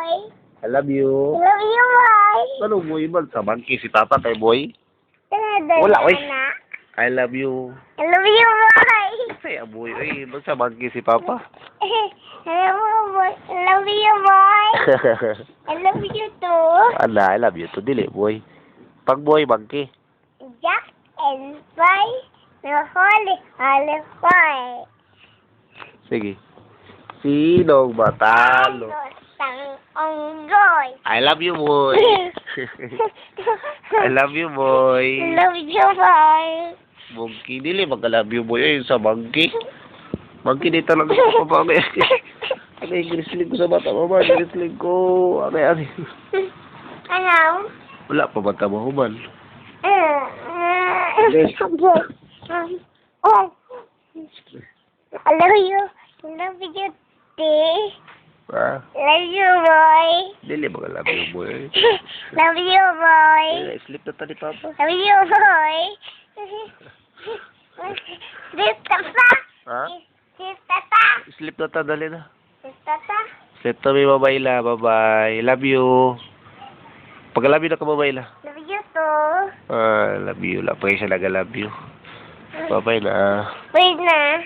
boy. I love you. I love you, boy. Ano, boy? Ba? Sa bangki si Papa kay boy. Wala, Wala, oy. I love you. I love you, boy. Ay, boy. Ay, ba sa bangki si Papa? I love you, boy. I love you too. Ala, I love you too. Dili, boy. Pag boy, bangki. Jack and boy. No holy boy. Sige. Sinong matalo? Sang onggoy. I love you, boy. I love you, boy. I love you, boy. Bangki, dili mag-love you, boy. Ay, sa bangki. Bangki, di talaga sa pamamay. Ano yung grisling ko sa bata, mama? Grisling ko. Ano? Ano? Wala pa ba tamahuman? I love you. I love you, T. Ha? Love you, boy. Dili mag-love you, boy. Love you, boy. Ay, sleep na tadi, Papa. Love you, boy. Sleep tata. Ha? Sleep tata. Sleep na ta, dali na. Sleep tata. Sleep na, may babayla. Bye-bye. Love you. Pag-love you na ka, babayla. Love you too. Love you. Lapay siya nag-love you. Bye-bye na. Wait na.